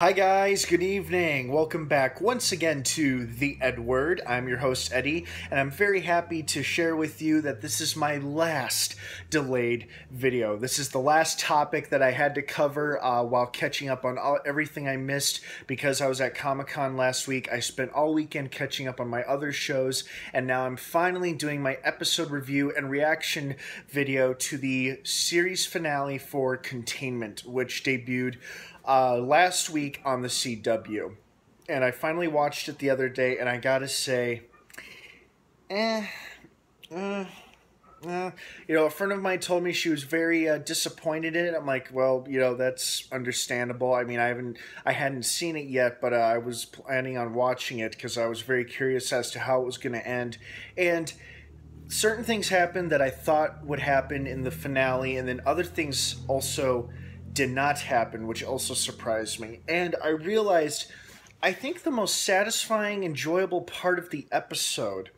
Hi guys, good evening. Welcome back once again to the EdWord. I'm your host Eddie, and I'm very happy to share with you that this is my last delayed video. This is the last topic that I had to cover while catching up on everything I missed because I was at Comic-Con last week. I spent all weekend catching up on my other shows, and now I'm finally doing my episode review and reaction video to the series finale for Containment, which debuted last week on the CW. And I finally watched it the other day, and I gotta say, eh, uh, a friend of mine told me she was very disappointed in it. I'm like, well, that's understandable. I mean, I hadn't seen it yet, but I was planning on watching it because I was very curious as to how it was going to end. And certain things happened that I thought would happen in the finale, and then other things also did not happen, which also surprised me. And I realized, I think the most satisfying, enjoyable part of the episode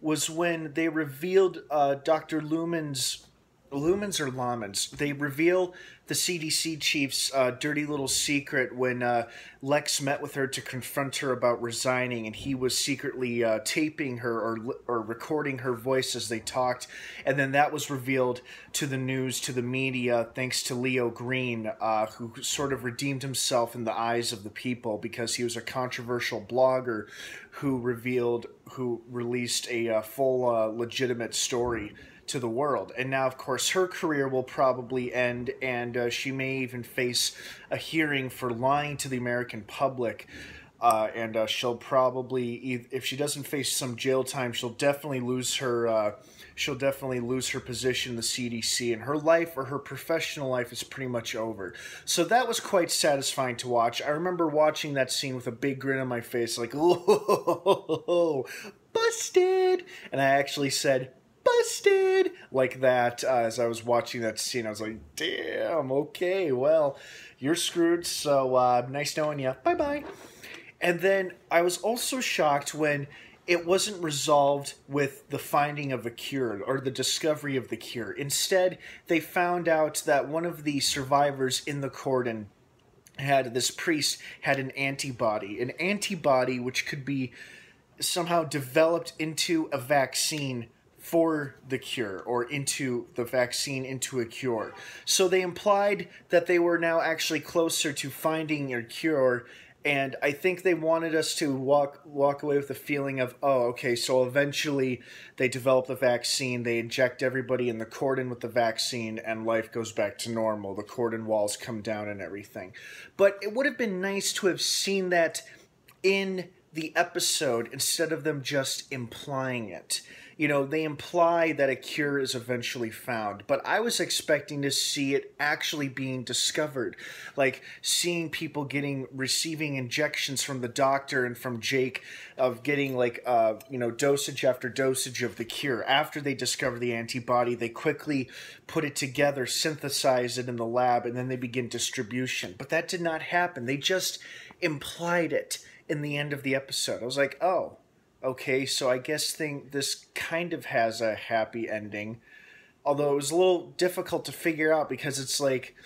was when they revealed Dr. Lumens or Lamens. They reveal the CDC chief's dirty little secret when Lex met with her to confront her about resigning, and he was secretly taping her or recording her voice as they talked. And then that was revealed to the news, to the media, thanks to Leo Green, who sort of redeemed himself in the eyes of the people because he was a controversial blogger who released a full legitimate story to the world. And now, of course, her career will probably end, and she may even face a hearing for lying to the American public. And she'll probably, if she doesn't face some jail time, she'll definitely lose her. She'll definitely lose her position in the CDC, and her life, or her professional life, is pretty much over. So that was quite satisfying to watch. I remember watching that scene with a big grin on my face, like, "Oh, busted!" And I actually said, "Busted!" like that as I was watching that scene. I was like, damn, okay, well, you're screwed, so nice knowing you. Bye-bye. And then I was also shocked when it wasn't resolved with the finding of a cure or the discovery of the cure. Instead, they found out that one of the survivors in the cordon this priest had an antibody which could be somehow developed into a vaccine for the cure, or into the vaccine into a cure. So they implied that they were now actually closer to finding a cure, and I think they wanted us to walk away with the feeling of, oh, okay, so eventually they develop the vaccine, they inject everybody in the cordon with the vaccine, and life goes back to normal. The cordon walls come down and everything. But it would have been nice to have seen that in the episode instead of them just implying it. They imply that a cure is eventually found, but I was expecting to see it actually being discovered, like seeing people receiving injections from the doctor and from Jake, of getting dosage after dosage of the cure. After they discover the antibody, they quickly put it together, synthesize it in the lab, and then they begin distribution. But that did not happen. They just implied it in the end of the episode. I was like, oh, okay, so I guess this kind of has a happy ending. Although it was a little difficult to figure out because it's like,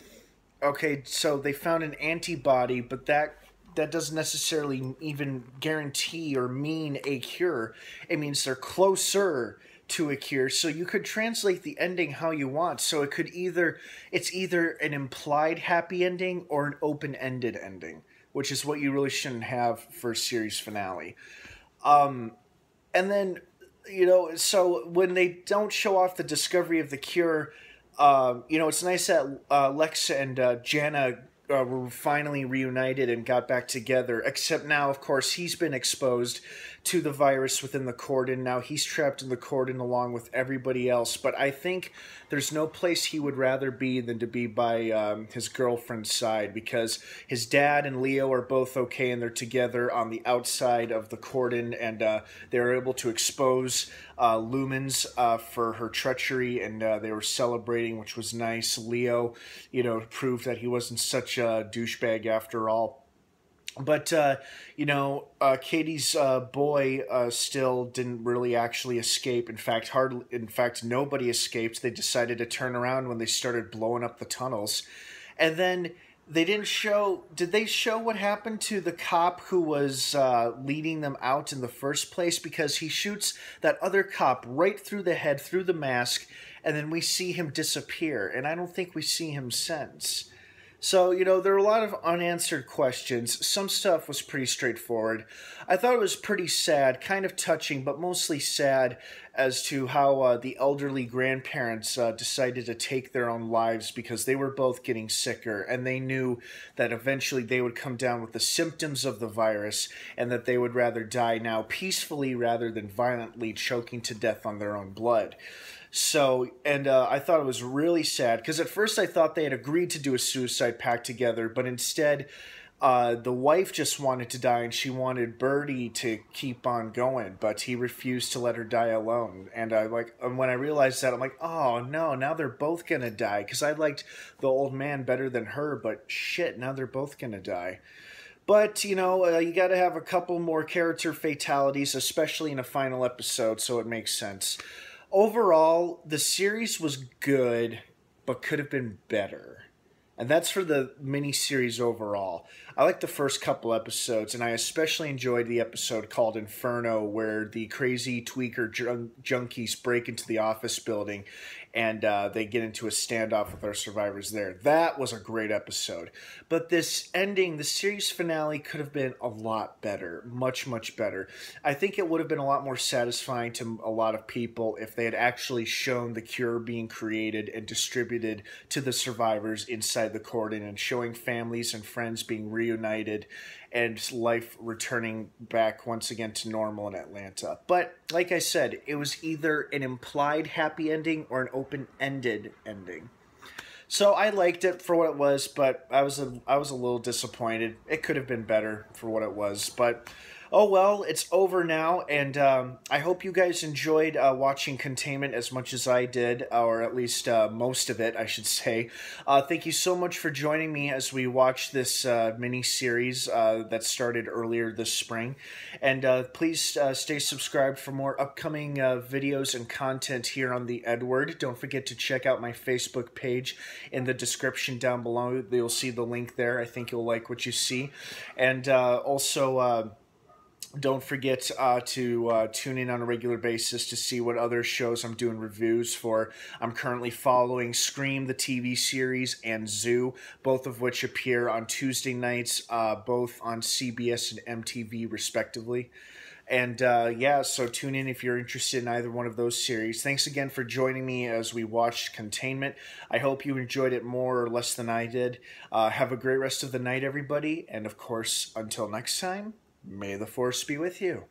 okay, so they found an antibody, but that doesn't necessarily even guarantee or mean a cure. It means they're closer to a cure, so you could translate the ending how you want. So it's either an implied happy ending or an open-ended ending, which is what you really shouldn't have for a series finale. And then, so when they don't show off the discovery of the cure, it's nice that Lex and Jana were finally reunited and got back together, except now, of course, he's been exposed to the virus within the cordon. Now he's trapped in the cordon along with everybody else, but I think there's no place he would rather be than to be by his girlfriend's side, because his dad and Leo are both okay and they're together on the outside of the cordon, and they're able to expose Lumens for her treachery, and they were celebrating, which was nice. Leo, proved that he wasn't such a douchebag after all. But, Katie's boy still didn't really actually escape. In fact, nobody escaped. They decided to turn around when they started blowing up the tunnels. And then They didn't show. Did they show what happened to the cop who was leading them out in the first place? Because he shoots that other cop right through the head, through the mask, and then we see him disappear. And I don't think we see him since. So, there are a lot of unanswered questions. Some stuff was pretty straightforward. I thought it was pretty sad, kind of touching, but mostly sad as to how the elderly grandparents decided to take their own lives because they were both getting sicker, and they knew that eventually they would come down with the symptoms of the virus and that they would rather die now peacefully rather than violently choking to death on their own blood. So, and I thought it was really sad because at first I thought they had agreed to do a suicide pact together, but instead the wife just wanted to die and she wanted Birdie to keep on going, but he refused to let her die alone. And when I realized that, I'm like, oh no, now they're both gonna die, because I liked the old man better than her, but shit, now they're both gonna die. But, you got to have a couple more character fatalities, especially in a final episode, so it makes sense. Overall, the series was good, but could have been better. And that's for the miniseries overall. I liked the first couple episodes, and I especially enjoyed the episode called Inferno, where the crazy tweaker junkies break into the office building and they get into a standoff with our survivors there. That was a great episode. But this ending, the series finale, could have been a lot better. Much, much better. I think it would have been a lot more satisfying to a lot of people if they had actually shown the cure being created and distributed to the survivors inside the cordon, and showing families and friends being reunited and life returning back once again to normal in Atlanta. But like I said, it was either an implied happy ending or an open-ended ending. So I liked it for what it was, but I was a little disappointed. It could have been better for what it was, but oh well, it's over now, and I hope you guys enjoyed watching Containment as much as I did, or at least most of it, I should say. Thank you so much for joining me as we watch this mini-series that started earlier this spring. And please stay subscribed for more upcoming videos and content here on the EdWord. Don't forget to check out my Facebook page in the description down below. You'll see the link there. I think you'll like what you see. And also... don't forget to tune in on a regular basis to see what other shows I'm doing reviews for. I'm currently following Scream, the TV series, and Zoo, both of which appear on Tuesday nights, both on CBS and MTV, respectively. And yeah, so tune in if you're interested in either one of those series. Thanks again for joining me as we watched Containment. I hope you enjoyed it more or less than I did. Have a great rest of the night, everybody. And of course, until next time, may the Force be with you.